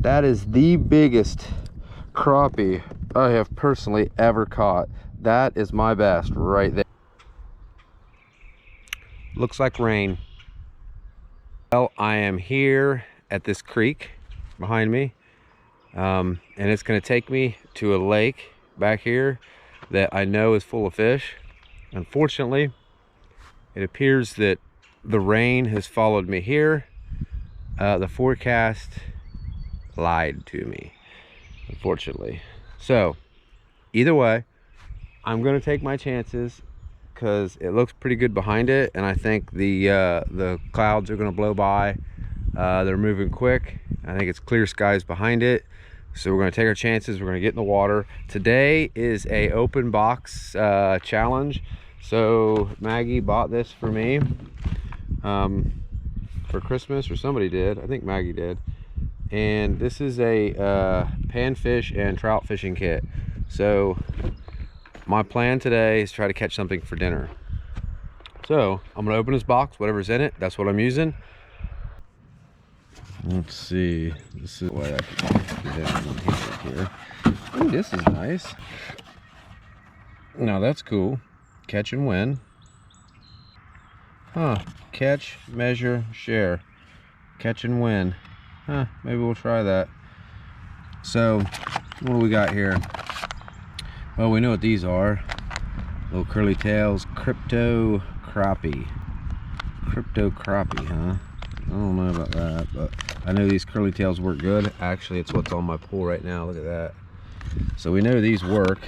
That is the biggest crappie I have personally ever caught. That is my best right there. Looks like rain. Well, I am here at this creek behind me, and it's going to take me to a lake back here that I know is full of fish. Unfortunately, it appears that the rain has followed me here. The forecast lied to me, unfortunately. So either way, I'm going to take my chances because it looks pretty good behind it, and I think the clouds are going to blow by. They're moving quick. I think it's clear skies behind it, so we're going to take our chances. We're going to get in the water. Today is a open box challenge, so Maggie bought this for me for Christmas, or somebody did. I think Maggie did. And this is a panfish and trout fishing kit. So my plan today is to try to catch something for dinner. So I'm gonna open this box, whatever's in it, that's what I'm using. Let's see, this is the way I can get it here. Ooh, this is nice. Now that's cool. Catch and win. Huh, catch, measure, share. Catch and win. Huh, maybe we'll try that. So what do we got here? Well, we know what these are. Little curly tails, crypto crappie. Crypto crappie, huh? I don't know about that, but I know these curly tails work good. Actually, it's what's on my pool right now. Look at that. So we know these work.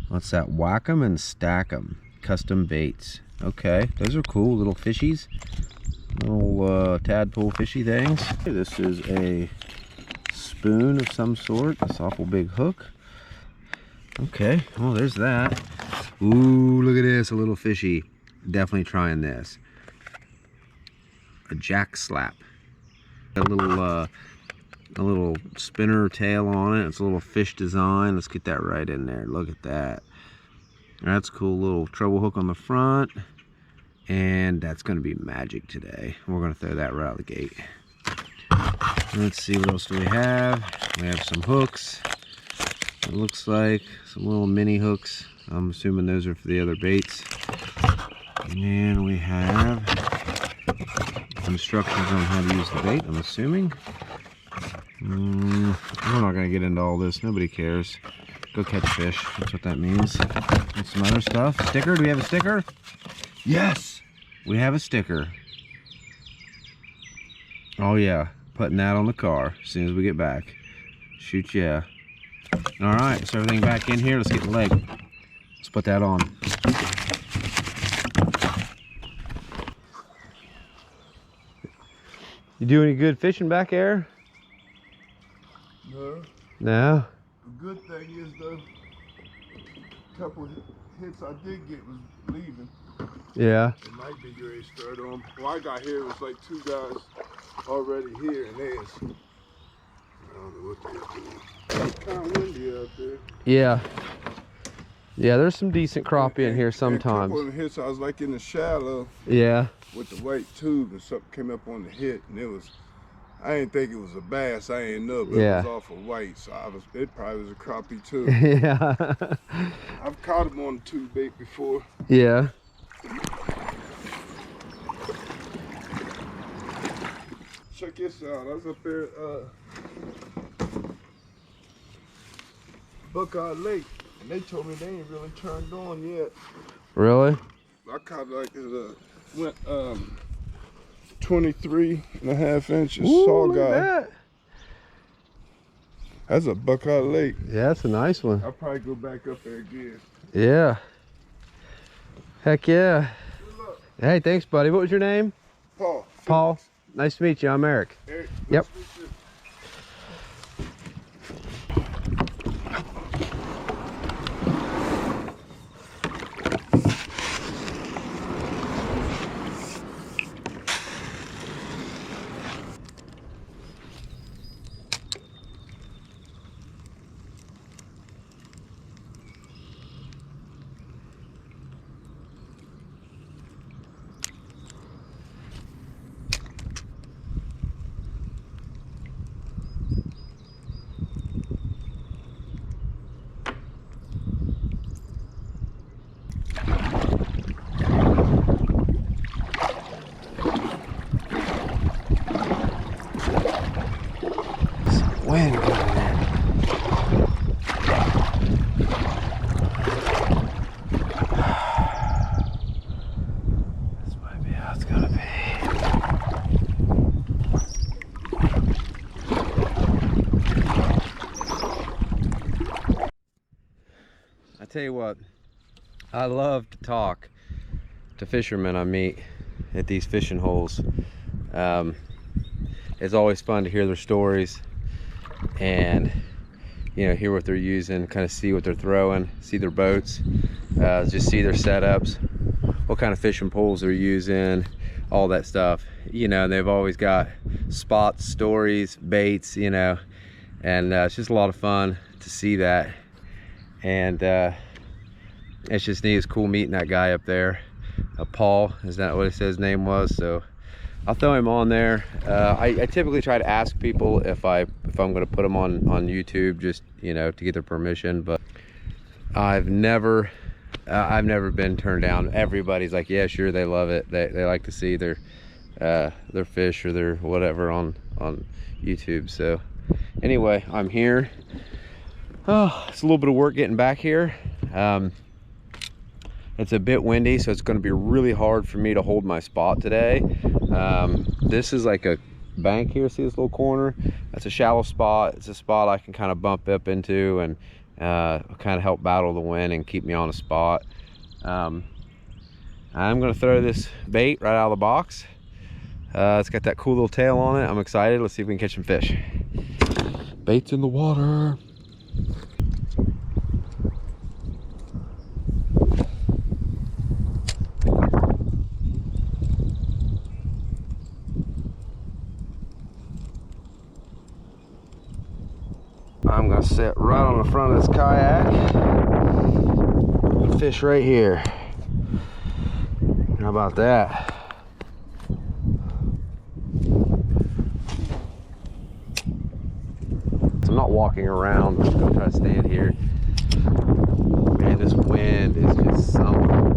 What's that? Whack 'em and stack 'em. Custom baits. Okay, those are cool little fishies. Little tadpole fishy things. This is a spoon of some sort. This awful big hook. Okay, well, there's that. Ooh, look at this, a little fishy. Definitely trying this. A jack slap. A little spinner tail on it. It's a little fish design. Let's get that right in there. Look at that. That's cool. Little treble hook on the front. And that's going to be magic today. We're going to throw that right out the gate. Let's see, what else do we have? We have some hooks. It looks like some little mini hooks. I'm assuming those are for the other baits. And we have instructions on how to use the bait, I'm assuming. We're not going to get into all this. Nobody cares. Go catch fish. That's what that means. And some other stuff. Sticker? Do we have a sticker? Yes! We have a sticker. Oh yeah. Putting that on the car as soon as we get back. Shoot, yeah. Alright, so everything back in here. Let's get the leg. Let's put that on. You do any good fishing back there? No. No? The good thing is, though, a couple of hits I did get was leaving. Yeah. It might be ready to start on. When I got here, it was like 2 guys already here, and theirs. I don't know what they're doing. It's kind of windy out there. Yeah. Yeah, there's some decent crappie in here sometimes. A couple of hits, I was like in the shallow. Yeah. With the white tube, and something came up on the hit, and it was. I didn't think it was a bass. I didn't know, but yeah. It was awful white, so it probably was a crappie too. Yeah. I've caught them on the tube bait before. Yeah. Check this out. I was up there Buckeye Lake, and they told me they ain't really turned on yet. Really? I caught like went 23.5 inches. Ooh, Saw look guy. at that. That's a Buckeye Lake. Yeah, that's a nice one. I'll probably go back up there again. Yeah. Heck yeah. Hey, thanks, buddy. What was your name? Paul. Paul. Nice to meet you. I'm Eric. Eric, yep. Nice to meet you. wind coming in. This might be how it's gonna be. I tell you what, I love to talk to fishermen I meet at these fishing holes. It's always fun to hear their stories and, you know, hear what they're using, kind of see what they're throwing, see their boats, just see their setups, what kind of fishing poles they're using, all that stuff. You know, they've always got spots, stories, baits, you know, and it's just a lot of fun to see that. And it's just neat. It's cool meeting that guy up there. Paul, is that what he said his name was? So I'll throw him on there. I typically try to ask people if I'm going to put them on YouTube, just, you know, to get their permission. But I've never been turned down. Everybody's like, yeah, sure, they love it. They like to see their fish or their whatever on YouTube. So anyway, I'm here. Oh, it's a little bit of work getting back here. It's a bit windy, so it's going to be really hard for me to hold my spot today. This is like a bank here. See this little corner? That's a shallow spot. It's a spot I can kind of bump up into and kind of help battle the wind and keep me on a spot. I'm going to throw this bait right out of the box. It's got that cool little tail on it. I'm excited. Let's see if we can catch some fish. Bait's in the water. I'm gonna sit right on the front of this kayak and fish right here. How about that? So I'm not walking around. I'm just gonna try to stand here. Man, this wind is just something.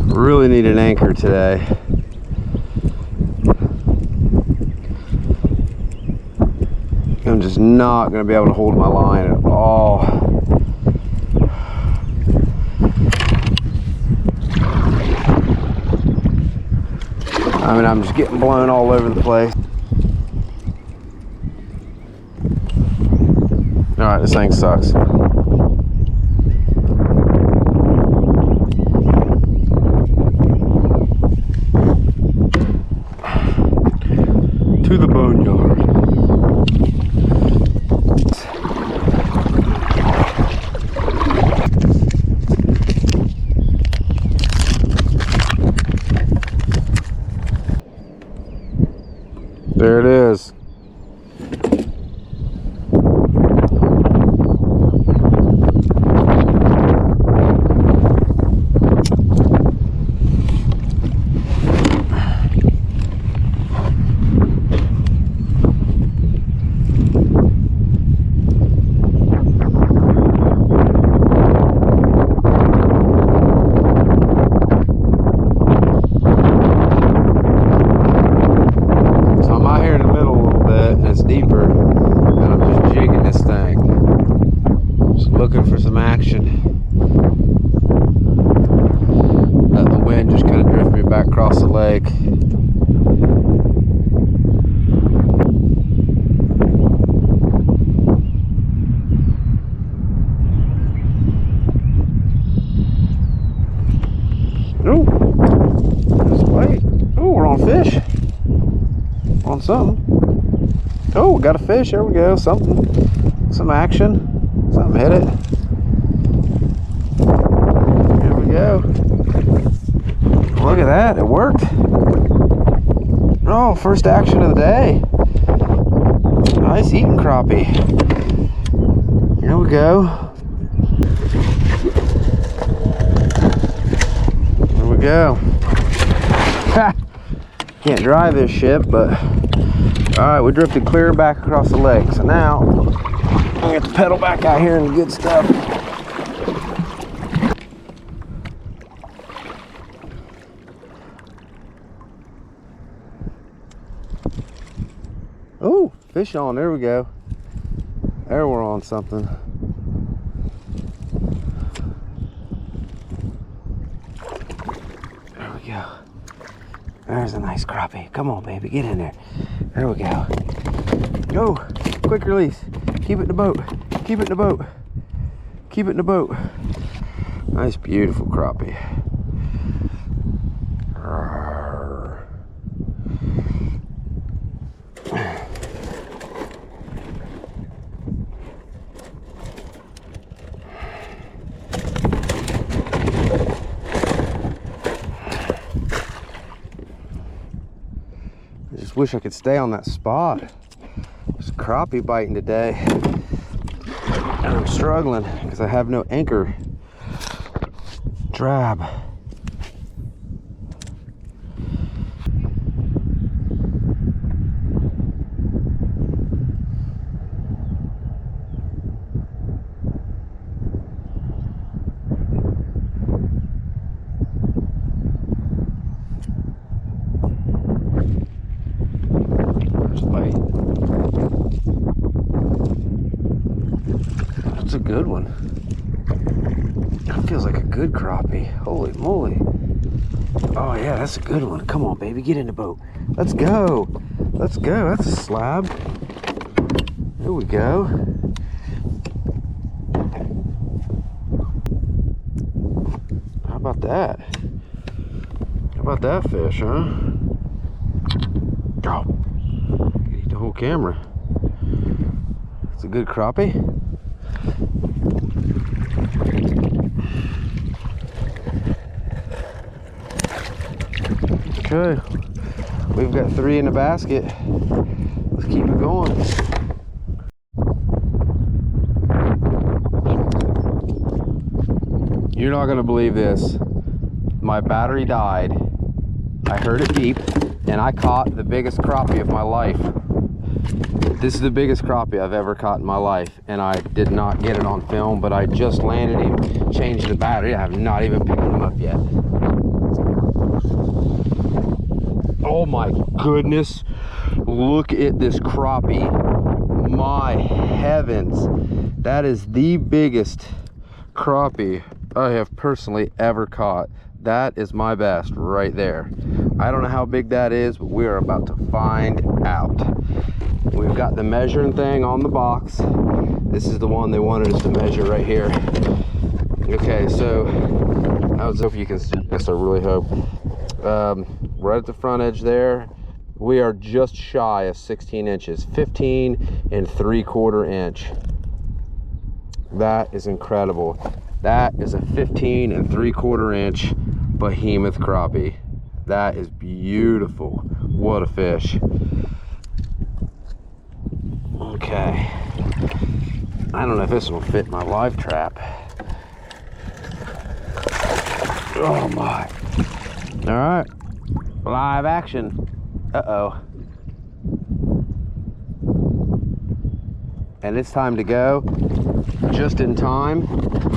Really need an anchor today. I'm just not going to be able to hold my line at all. I mean, I'm just getting blown all over the place. Alright, this thing sucks. To the boneyard. There it is. Looking for some action. Let the wind just kind of drift me back across the lake. Oh, there's a bite. Oh, we're on fish. On something. Oh, got a fish. There we go. Something. Some action. Something hit it. There we go. Look at that, it worked. Oh, first action of the day. Nice eating crappie. Here we go. There we go. Can't drive this ship, but all right, we drifted clear back across the lake. So now I get to pedal back out here in the good stuff. Oh, fish on, there we go. There we're on something. There we go. There's a nice crappie. Come on, baby, get in there. There we go. Go, quick release. Keep it in the boat. Keep it in the boat. Keep it in the boat. Nice, beautiful crappie. I just wish I could stay on that spot. There's crappie biting today. And I'm struggling because I have no anchor. Drab. That's a good one. That feels like a good crappie. Holy moly. Oh yeah, that's a good one. Come on, baby, get in the boat. Let's go. Let's go. That's a slab. There we go. How about that? How about that fish, huh? Oh, eat the whole camera. It's a good crappie. Okay, we've got 3 in the basket. Let's keep it going. You're not gonna believe this. My battery died. I heard it beep, and I caught the biggest crappie of my life. This is the biggest crappie I've ever caught in my life, and I did not get it on film, but I just landed him, changed the battery. I have not even picked him up yet. Oh my goodness, look at this crappie. My heavens, that is the biggest crappie I have personally ever caught. That is my best right there. I don't know how big that is, but we are about to find out. We've got the measuring thing on the box. This is the one they wanted us to measure right here. Okay, so I was hope you can see this. I really hope. Right at the front edge there, we are just shy of 16 inches, 15 3/4 inch. That is incredible. That is a 15 3/4 inch behemoth crappie. That is beautiful. What a fish. Okay, I don't know if this will fit my live trap. Oh my. All right, live action. Uh-oh. And it's time to go. Just in time.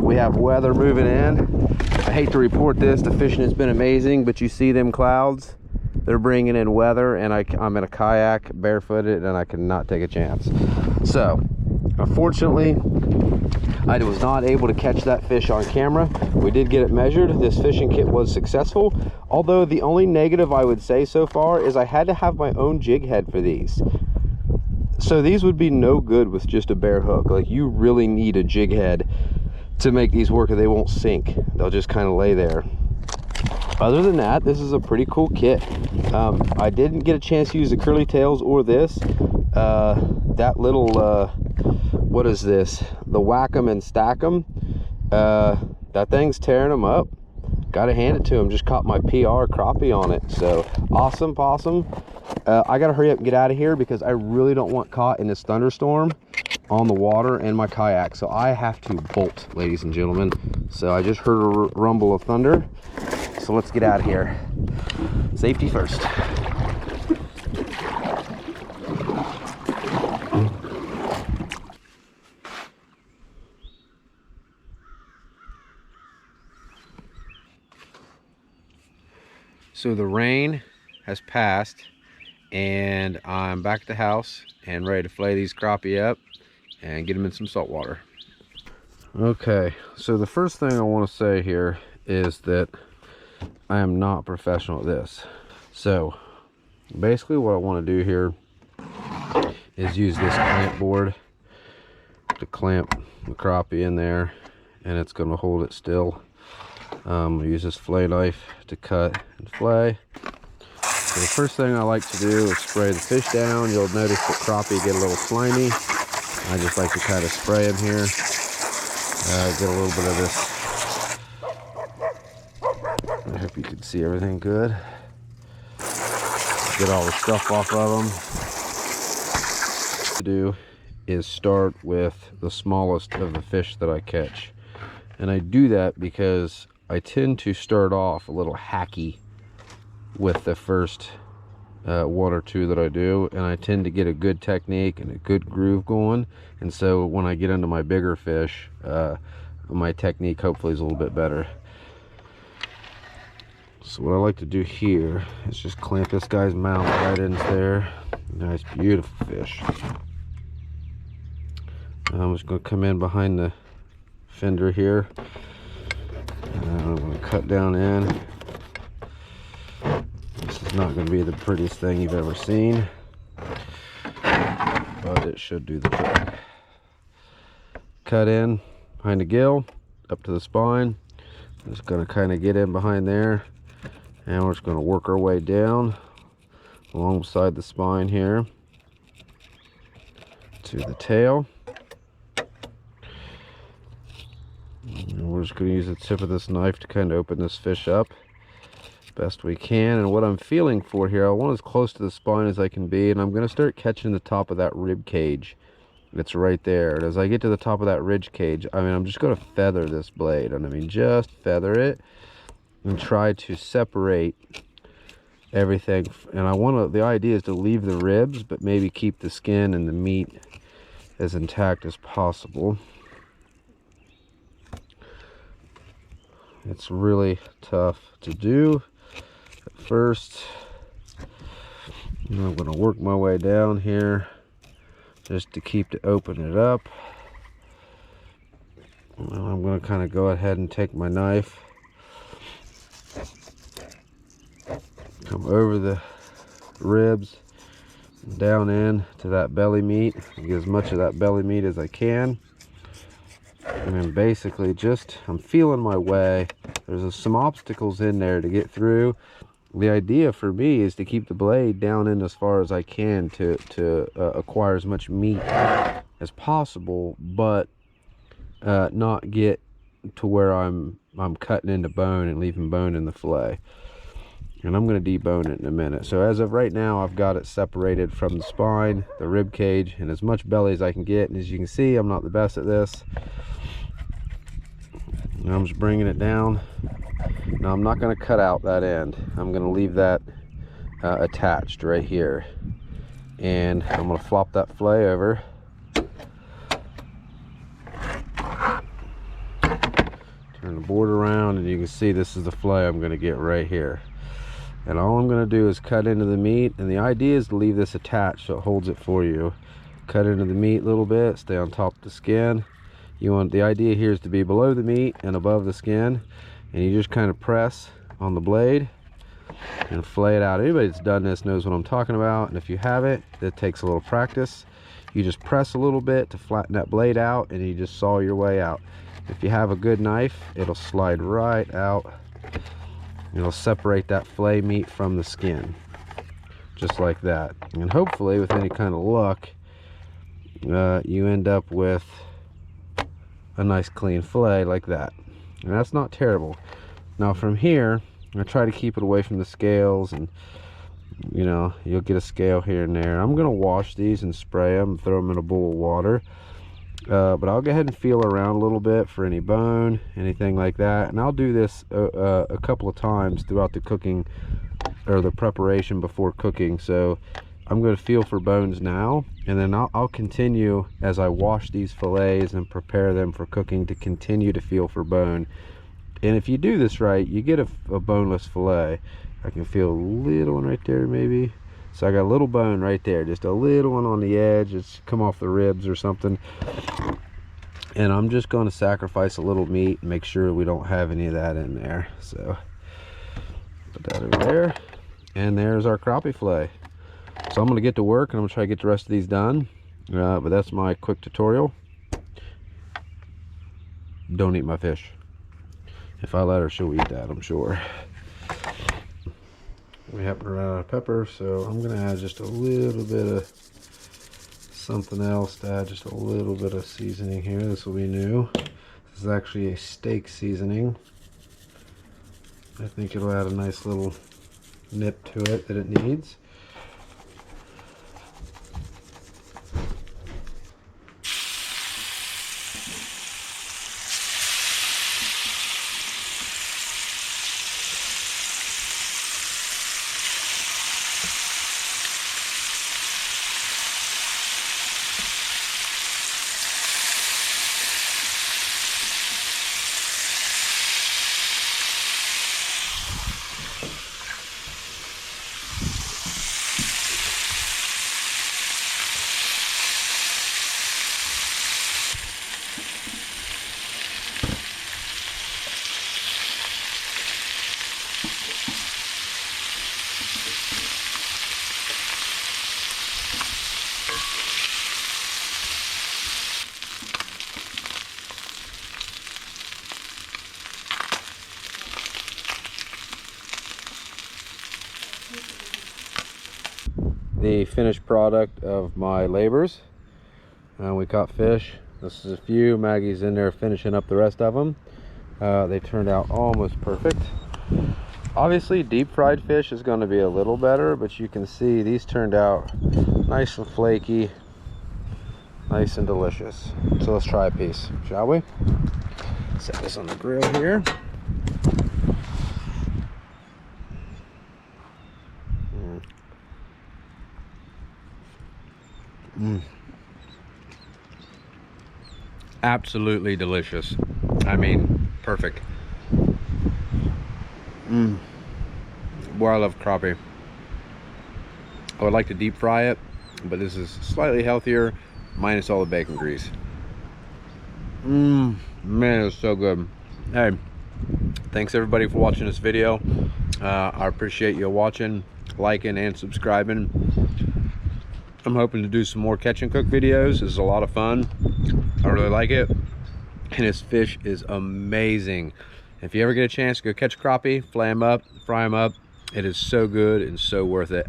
We have weather moving in. I hate to report this, the fishing has been amazing, but you see them clouds? They're bringing in weather, and I'm in a kayak, barefooted, and I cannot take a chance. So, unfortunately, I was not able to catch that fish on camera. We did get it measured. This fishing kit was successful, although the only negative I would say so far is I had to have my own jig head for these. So these would be no good with just a bare hook. Like, you really need a jig head to make these work, or they won't sink. They'll just kind of lay there. Other than that, this is a pretty cool kit. I didn't get a chance to use the curly tails or this. That little, what is this? The whack 'em and stack 'em. That thing's tearing them up. Gotta hand it to him. Just caught my PR crappie on it. So awesome possum. I gotta hurry up and get out of here because I really don't want caught in this thunderstorm on the water and my kayak. So I have to bolt, ladies and gentlemen. So I just heard a rumble of thunder. So let's get out of here. See Safety first. So the rain has passed and I'm back at the house and ready to fillet these crappie up and get them in some salt water. Okay, so the first thing I want to say here is that I am not professional at this. So basically what I want to do here is use this clamp board to clamp the crappie in there, and it's going to hold it still. I'll use this fillet knife to cut and fillet. So the first thing I like to do is spray the fish down. You'll notice that crappie get a little slimy. I just like to kind of spray them here. Get a little bit of this. I hope you can see everything good. Get all the stuff off of them. What to do is start with the smallest of the fish that I catch. And I do that because I tend to start off a little hacky with the first one or two that I do, and I tend to get a good technique and a good groove going, and so when I get into my bigger fish, my technique hopefully is a little bit better. So what I like to do here is just clamp this guy's mouth right in there. Nice beautiful fish. I'm just going to come in behind the fender here, and I'm going to cut down in. This is not going to be the prettiest thing you've ever seen, but it should do the trick. Cut in behind the gill up to the spine. I'm just going to kind of get in behind there, and we're just going to work our way down alongside the spine here to the tail. And we're just going to use the tip of this knife to kind of open this fish up best we can. And what I'm feeling for here, I want as close to the spine as I can be, and I'm going to start catching the top of that rib cage that's right there. And as I get to the top of that rib cage, I'm just going to feather this blade, and I mean just feather it and try to separate everything. And the idea is to leave the ribs but maybe keep the skin and the meat as intact as possible. It's really tough to do at first. I'm going to work my way down here just to open it up. Well, I'm going to kind of go ahead and take my knife, come over the ribs, down in to that belly meat, get as much of that belly meat as I can. And then basically I'm feeling my way. There's some obstacles in there to get through. The idea for me is to keep the blade down in as far as I can to acquire as much meat as possible, but not get to where I'm cutting into bone and leaving bone in the fillet. And I'm going to debone it in a minute. So as of right now, I've got it separated from the spine, the rib cage, and as much belly as I can get. And as you can see, I'm not the best at this. Now I'm just bringing it down. Now I'm not going to cut out that end. I'm going to leave that attached right here. And I'm going to flop that fillet over. Turn the board around, and you can see this is the fillet I'm going to get right here. And all I'm going to do is cut into the meat, and the idea is to leave this attached so it holds it for you. Cut into the meat a little bit, stay on top of the skin. The idea here is to be below the meat and above the skin, and you just kind of press on the blade and fillet it out. Anybody that's done this knows what I'm talking about, and if you haven't, it takes a little practice. You just press a little bit to flatten that blade out, and you just saw your way out. If you have a good knife, it'll slide right out. It'll separate that fillet meat from the skin, just like that. And hopefully, with any kind of luck, you end up with a nice clean fillet like that. And that's not terrible. Now from here, I try to keep it away from the scales, and you'll get a scale here and there. I'm gonna wash these and spray them, throw them in a bowl of water. But I'll go ahead and feel around a little bit for any bone, anything like that, and I'll do this a couple of times throughout the cooking or the preparation before cooking. So I'm going to feel for bones now, and then I'll continue as I wash these fillets and prepare them for cooking to continue to feel for bone. And if you do this right, you get a boneless fillet. I can feel a little one right there maybe. So I got a little bone right there, just a little one on the edge. It's come off the ribs or something. And I'm just going to sacrifice a little meat and make sure we don't have any of that in there. So put that over there. And there's our crappie fillet. So I'm going to get to work and I'm going to try to get the rest of these done. But that's my quick tutorial. Don't eat my fish. If I let her, she'll eat that, I'm sure. We happen to run out of pepper, so I'm going to add just a little bit of something else to add just a little bit of seasoning here. This will be new. This is actually a steak seasoning. I think it'll add a nice little nip to it that it needs. The finished product of my labors. We caught fish. This is a few. Maggie's in there finishing up the rest of them. They turned out almost perfect. Obviously deep fried fish is going to be a little better, but you can see these turned out nice and flaky, nice and delicious. So let's try a piece, shall we? Set this on the grill here. Absolutely delicious. I mean, perfect. Boy, I love crappie. I would like to deep fry it, but this is slightly healthier, minus all the bacon grease. Man, it's so good. Hey, thanks everybody for watching this video. I appreciate you watching, liking, and subscribing. I'm hoping to do some more catch and cook videos. This is a lot of fun. I really like it, and this fish is amazing. If you ever get a chance, go catch crappie, flay them up, fry them up. It is so good and so worth it.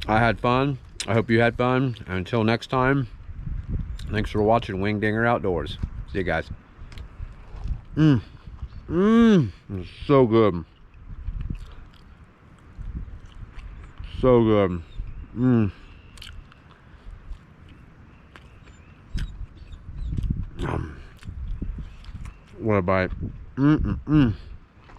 I had fun. I hope you had fun. And until next time, thanks for watching Wing Dinger Outdoors. See you guys. It's so good. So good. What a bite.